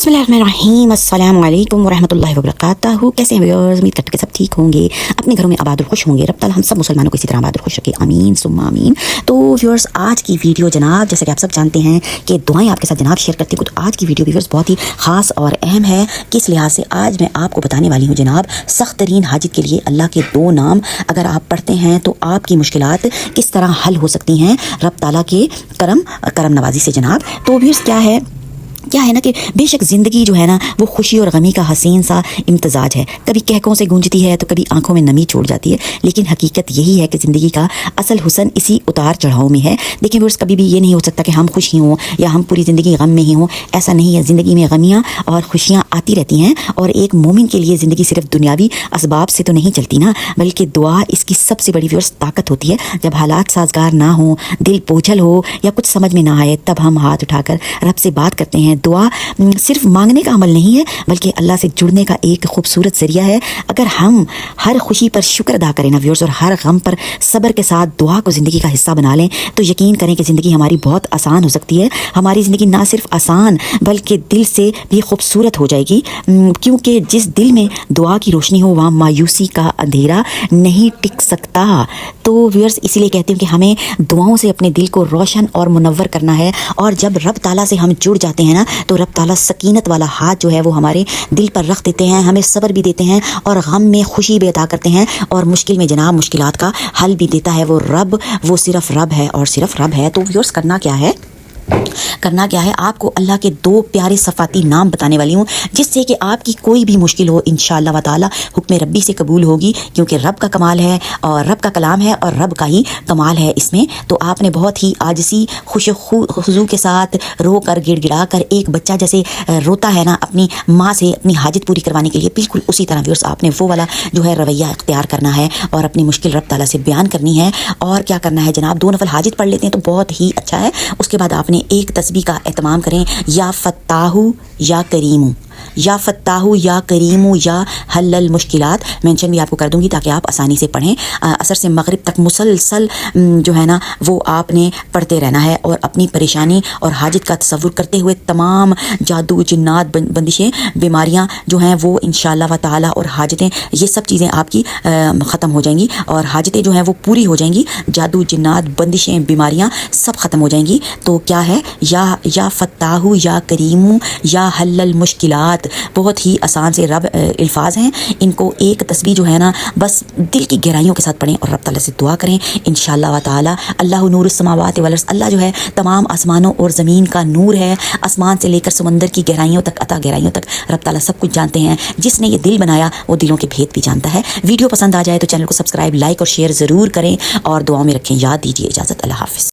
बिस्मिल्लाहिर्रहमानिर्रहीम अस्सलाम वालेकुम वरहमतुल्लाहि वबरकातुहू। कैसे हैं व्यूअर्स? उम्मीद करते हैं कि सब ठीक होंगे, अपने घरों में आबाद और खुश होंगे। रब ताला हम सब मुसलमानों को इसी तरह आबाद और खुश रखे, आमीन सुम्मा आमीन। तो व्यूअर्स, आज की वीडियो जनाब, जैसे कि आप सब जानते हैं कि दुआएं आपके साथ जनाब शेयर करती हूँ, तो आज की वीडियो व्यूअर्स बहुत ही ख़ास और अहम है। किस लिहाज से? आज मैं आपको बताने वाली हूँ जनाब, सख्त तरीन हाजित के लिए अल्लाह के दो नाम अगर आप पढ़ते हैं तो आपकी मुश्किलात किस तरह हल हो सकती हैं रब ताला के करम नवाजी से जनाब। तो व्यूअर्स, क्या है ना कि बेशक ज़िंदगी जो है ना वो खुशी और गमी का हसीन सा इम्तजाज है। कभी कहकों से गूंजती है तो कभी आंखों में नमी छोड़ जाती है, लेकिन हकीकत यही है कि ज़िंदगी का असल हुस्न इसी उतार चढ़ाव में है। देखिए व्यूअर्स, कभी भी ये नहीं हो सकता कि हम खुश ही हों या हम पूरी ज़िंदगी गम में ही हों। ऐसा नहीं है। ज़िंदगी में गमियाँ और खुशियाँ आती रहती हैं, और एक मोमिन के लिए ज़िंदगी सिर्फ दुनियावी असबाब से तो नहीं चलती ना, बल्कि दुआ इसकी सबसे बड़ी व्यूअर्स ताकत होती है। जब हालात साजगार ना हो, दिल बोझल हो या कुछ समझ में ना आए, तब हम हाथ उठाकर रब से बात करते हैं। दुआ सिर्फ मांगने का अमल नहीं है, बल्कि अल्लाह से जुड़ने का एक खूबसूरत जरिया है। अगर हम हर खुशी पर शुक्र अदा करें ना व्यूअर्स, और हर गम पर सब्र के साथ दुआ को ज़िंदगी का हिस्सा बना लें, तो यकीन करें कि ज़िंदगी हमारी बहुत आसान हो सकती है। हमारी ज़िंदगी ना सिर्फ आसान बल्कि दिल से भी खूबसूरत हो जाएगी, क्योंकि जिस दिल में दुआ की रोशनी हो वहाँ मायूसी का अंधेरा नहीं टिक सकता। तो व्यूअर्स, इसीलिए कहती हूँ कि हमें दुआओं से अपने दिल को रोशन और मुनव्वर करना है। और जब रब ताला से हम जुड़ जाते हैं ना, तो रब ताला सकीनत वाला हाथ जो है वो हमारे दिल पर रख देते हैं, हमें सब्र भी देते हैं और गम में खुशी भी अता करते हैं, और मुश्किल में जनाब मुश्किलात का हल भी देता है। वो रब, वो सिर्फ रब है और सिर्फ रब है। तो व्यूअर्स, करना क्या है, आपको अल्लाह के दो प्यारे सफ़ाती नाम बताने वाली हूँ, जिससे कि आपकी कोई भी मुश्किल हो इंशाअल्लाह व ताला हुक्म रब्बी से कबूल होगी, क्योंकि रब का कमाल है और रब का कलाम है और रब का ही कमाल है इसमें। तो आपने बहुत ही आजिज़ी खुशू के साथ रो कर गिड़गिड़ा कर, एक बच्चा जैसे रोता है ना अपनी माँ से अपनी हाजत पूरी करवाने के लिए, बिल्कुल उसी तरह व्यूअर्स आपने वो वाला जो है रवैया इख्तियार करना है और अपनी मुश्किल रब ताला से बयान करनी है। और क्या करना है जनाब, 2 नफल हाजित पढ़ लेते हैं तो बहुत ही अच्छा है। उसके बाद आपने एक तस्बीह का एहतमाम करें, या फत्ताहू या करीमू, या फत्ताहू या करीमू या हल्लल मुश्किलात। मेंशन भी आपको कर दूंगी ताकि आप आसानी से पढ़ें। असर से मगरिब तक मुसलसल जो है ना वो आपने पढ़ते रहना है, और अपनी परेशानी और हाजत का तसव्वुर करते हुए तमाम जादू जिन्नात बंदिशें बीमारियां जो हैं वो इंशाअल्लाह व ताला, और हाजतें, ये सब चीज़ें आपकी ख़त्म हो जाएंगी, और हाजतें जो हैं वो पूरी हो जाएंगी। जादू जिन्नात बंदिशें बीमारियां सब ख़त्म हो जाएंगी। तो क्या है, या फत्ताहू या करीमू या हल्लल मुश्किलात। बहुत ही आसान से रब अल्फाज हैं। इनको एक तस्बीह जो है ना बस दिल की गहराइयों के साथ पढ़ें और रब ताला से दुआ करें इंशाअल्लाह व ताला। अल्लाहु नूरुस समावाति वल अर्ज़, अल्लाह जो है तमाम आसमानों और ज़मीन का नूर है। आसमान से लेकर समंदर की गहराइयों तक, अता गहराइयों तक रब ताला सब कुछ जानते हैं। जिसने ये दिल बनाया वो दिलों के भेद भी जानता है। वीडियो पसंद आ जाए तो चैनल को सब्सक्राइब, लाइक और शेयर ज़रूर करें, और दुआओं में रखें। याद दीजिए। इजाज़त, अल्लाह हाफ़िज़।